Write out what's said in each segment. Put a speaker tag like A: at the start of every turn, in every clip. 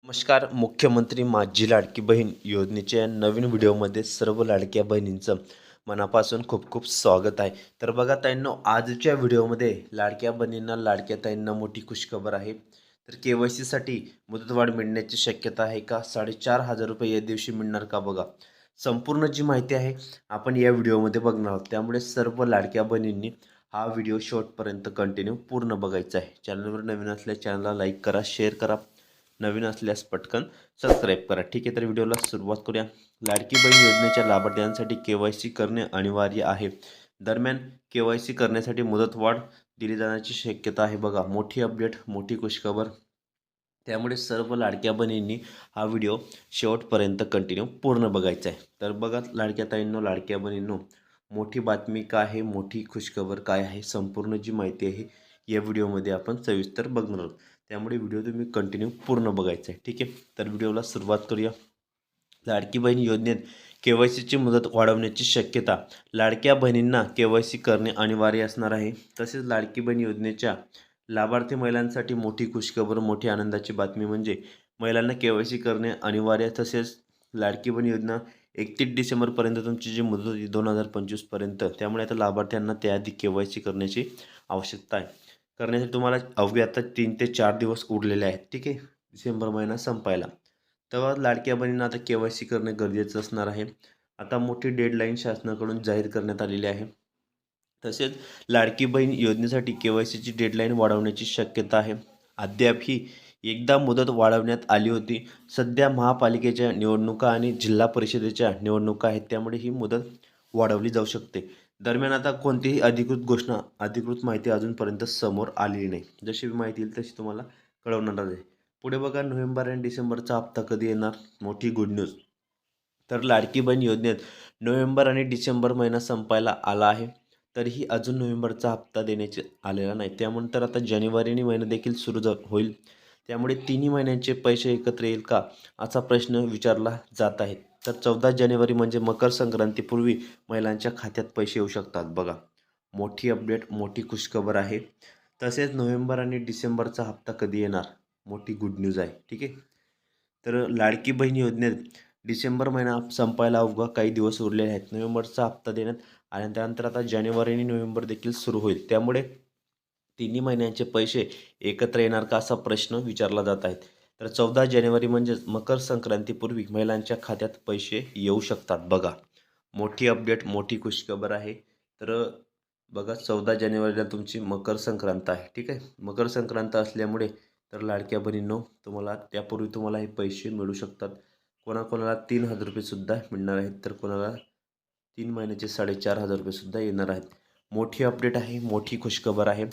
A: नमस्कार. मुख्यमंत्री माझी लाडकी बहीण योजनेच्या या नवीन व्हिडिओमध्ये सर्व लाडक्या बहिणींचं मनापासून खूप खूप स्वागत आहे. तर बघा ताईंनो, आजच्या व्हिडिओमध्ये लाडक्या बहिणींना लाडक्या ताईंना मोठी खुशखबर आहे. तर KYCसाठी मुदतवाढ मिळण्याची शक्यता आहे का? 4,500 रुपये या दिवशी मिळणार का? बघा, संपूर्ण जी माहिती आहे आपण या व्हिडिओमध्ये बघणार आहोत. त्यामुळे सर्व लाडक्या बहिणींनी हा व्हिडिओ शेवटपर्यंत कंटिन्यू पूर्ण बघायचा आहे. चॅनलवर नवीन असल्यास चॅनलला लाईक करा, शेअर करा, नवीन असल्यास पटकन सबस्क्राईब करा. ठीक आहे, तर व्हिडिओला सुरुवात करूया. लाडकी बहीण योजनेच्या लाभार्थ्यांसाठी KYC करणे अनिवार्य आहे. दरम्यान KYC करण्यासाठी मुदतवाढ दिली जाण्याची शक्यता आहे. बघा, मोठी अपडेट, मोठी खुशखबर. त्यामुळे सर्व लाडक्या बहिणींनी हा व्हिडिओ शेवटपर्यंत कंटिन्यू पूर्ण बघायचा आहे. तर बघा लाडक्या ताईंनो, लाडक्या बहिणींनो, मोठी बातमी काय आहे, मोठी खुशखबर काय आहे, संपूर्ण जी माहिती आहे या व्हिडिओमध्ये आपण सविस्तर बघणार आहोत. त्यामुळे व्हिडिओ तुम्ही कंटिन्यू पूर्ण बघायचा आहे. ठीक आहे, तर व्हिडिओला सुरुवात करूया. लाडकी बहीण योजनेत KYCची मुदत वाढवण्याची शक्यता. लाडक्या बहिणींना KYC करणे अनिवार्य असणार आहे. तसेच लाडकी बहीण योजनेच्या लाभार्थी महिलांसाठी मोठी खुशखबर, मोठी आनंदाची बातमी म्हणजे महिलांना KYC करणे अनिवार्य. तसेच लाडकी बहीण योजना 31 डिसेंबरपर्यंत तुमची जी मुदत होती 2025पर्यंत, त्यामुळे आता लाभार्थ्यांना त्याआधी KYC करण्याची आवश्यकता आहे. करण्यासाठी तुम्हाला अवघे आता 3 ते 4 दिवस उरलेले आहेत. ठीक आहे, डिसेंबर महिना संपायला. तेव्हा लाडक्या बहिणींना आता KYC करणे गरजेचं असणार आहे. आता मोठी डेडलाईन शासनाकडून जाहीर करण्यात आलेली आहे. तसेच लाडकी बहीण योजनेसाठी KYCची डेडलाईन वाढवण्याची शक्यता आहे. अद्याप ही एकदा मुदत वाढवण्यात आली होती. सध्या महापालिकेच्या निवडणुका आणि जिल्हा परिषदेच्या निवडणुका आहेत, त्यामुळे ही मुदत वाढवली जाऊ शकते. दरम्यान आता कोणतीही अधिकृत घोषणा, अधिकृत माहिती अजूनपर्यंत समोर आलेली नाही. जशी माहिती येईल तशी तुम्हाला कळवणार आहे. पुढे बघा, नोव्हेंबर आणि डिसेंबरचा हप्ता कधी येणार? मोठी गुड न्यूज. तर लाडकी बहीण योजनेत नोव्हेंबर आणि डिसेंबर महिना संपायला आला आहे, तरीही अजून नोव्हेंबरचा हप्ता देण्याचे आलेला नाही. त्यानंतर आता जानेवारी महिना देखील सुरू होईल. त्यामुळे तिन्ही महिन्यांचे पैसे एकत्र येईल का, असा प्रश्न विचारला जात आहे. तर 14 जानेवारी म्हणजे मकर संक्रांतीपूर्वी महिलांच्या खात्यात पैसे येऊ शकतात. बघा, मोठी अपडेट, मोठी खुशखबर आहे. तसेच नोव्हेंबर आणि डिसेंबरचा हप्ता कधी येणार? मोठी गुड न्यूज आहे. ठीक आहे, तर लाडकी बहीण योजनेत डिसेंबर महिना संपायला अवघा काही दिवस उरलेले आहेत. नोव्हेंबरचा हप्ता देण्यात आणि त्यानंतर आता जानेवारी आणि नोव्हेंबर देखील सुरू होईल. त्यामुळे तिन्ही महिन्यांचे पैसे एकत्र येणार का, असा प्रश्न विचारला जात आहे. तर 14 जानेवारी म्हणजेच मकर संक्रांतीपूर्वी महिलांच्या खात्यात पैसे येऊ शकतात. बघा, मोठी अपडेट, मोठी खुशखबर आहे. तर बघा, 14 जानेवारीला तुमची मकर संक्रांत आहे. ठीक आहे, मकर संक्रांत असल्यामुळे तर लाडक्या बहिणींनो, तुम्हाला त्यापूर्वी तुम्हाला हे पैसे मिळू शकतात. कोणाकोणाला 3,000 रुपयेसुद्धा मिळणार आहेत, तर कोणाला 3 महिन्याचे 4,500 रुपयेसुद्धा येणार आहेत. मोठी अपडेट आहे, मोठी खुशखबर आहे.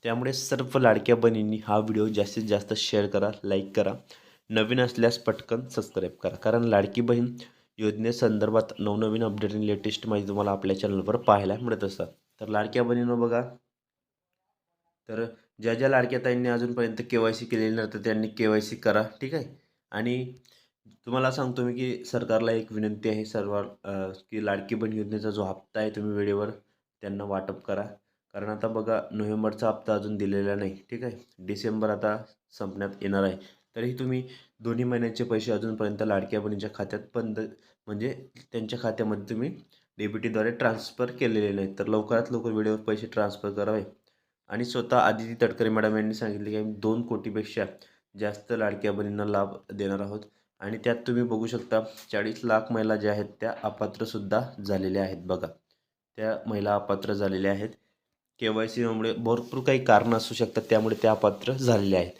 A: त्यामुळे सर्व लाडक्या बहिणींनी हा व्हिडिओ जास्तीत जास्त शेअर करा, लाईक करा, नवीन असल्यास पटकन सबस्क्राईब करा. कारण लाडकी बहीण योजनेसंदर्भात नवनवीन अपडेट आणि लेटेस्ट माहिती तुम्हाला आपल्या चॅनलवर पाहायला मिळत असतात. तर लाडक्या बहिणींनो बघा, तर ज्या ज्या लाडक्या ताईंनी अजूनपर्यंत KYC केलेली नाही तर त्यांनी KYC करा. ठीक आहे, आणि तुम्हाला सांगतो मी की सरकारला एक विनंती आहे सर्व, की लाडकी बहीण योजनेचा जो हप्ता आहे तुम्ही वेळेवर त्यांना वाटप करा. कारण आता बघा, नोव्हेंबरचा हप्ता अजून दिलेला नाही. ठीक आहे, डिसेंबर आता संपण्यात येणार आहे, तरीही तुम्ही दोन्ही महिन्यांचे पैसे अजूनपर्यंत लाडक्या बहिणीच्या खात्यात बंद, म्हणजे त्यांच्या खात्यामध्ये तुम्ही DBTद्वारे ट्रान्सफर केलेले नाहीत. तर लवकरात लवकर वेळेवर पैसे ट्रान्सफर करावे. आणि स्वतः आदिती तटकरे मॅडम यांनी सांगितले की आम्ही 2 कोटीपेक्षा जास्त लाडक्या बहिणींना लाभ देणार आहोत. आणि त्यात तुम्ही बघू शकता 40 लाख महिला ज्या आहेत त्या अपात्रसुद्धा झालेल्या आहेत. बघा, त्या महिला अपात्र झालेल्या आहेत. KYCमुळे भरपूर काही कारणं असू शकतात, त्यामुळे त्या अपात्र झालेल्या आहेत.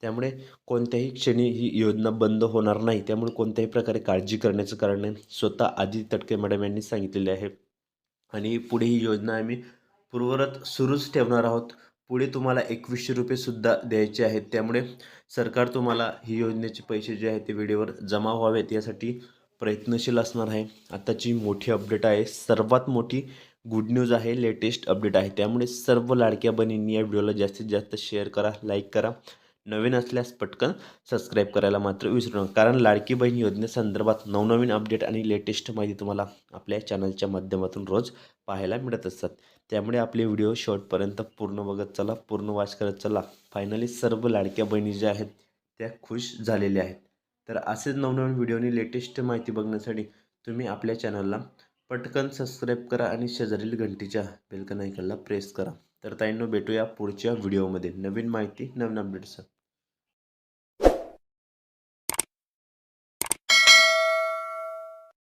A: त्यामुळे कोणत्याही क्षणी ही योजना बंद होणार नाही. त्यामुळे कोणत्याही प्रकारे काळजी करण्याचं कारण नाही. स्वतः आदिती तटकरे मॅडम यांनी सांगितलेले आहे. आणि पुढे ही योजना आम्ही पूर्ववत सुरूच ठेवणार आहोत. पुढे तुम्हाला 2100 रुपयेसुद्धा द्यायचे आहेत. त्यामुळे सरकार तुम्हाला ही योजनेचे पैसे जे आहेत ते वेळेवर जमा व्हावेत यासाठी प्रयत्नशील असणार आहे. आताची मोठी अपडेट आहे, सर्वात मोठी गुड न्यूज आहे, लेटेस्ट अपडेट आहे. त्यामुळे सर्व लाडक्या बहिणींनी या व्हिडिओला जास्तीत जास्त शेअर करा, लाईक करा, नवीन असल्यास पटकन सबस्क्राईब करायला मात्र विसरू नका. कारण लाडकी बहीण योजनेसंदर्भात नवनवीन अपडेट आणि लेटेस्ट माहिती तुम्हाला आपल्या चॅनलच्या माध्यमातून रोज पाहायला मिळत असतात. त्यामुळे आपले व्हिडिओ शेवटपर्यंत पूर्ण बघत चला, पूर्ण वॉच करत चला. फायनली सर्व लाडक्या बहिणी ज्या आहेत त्या खुश झालेल्या आहेत. तर असेच नवनवीन व्हिडिओनी लेटेस्ट माहिती बघण्यासाठी तुम्ही आपल्या चॅनलला पटकन सबस्क्राईब करा आणि शेजारील घंटीच्या बेलकन आयकॉनला प्रेस करा. तर ताईंनो भेटूया पुढच्या व्हिडिओमध्ये नवीन माहिती नवीन अपडेट्स.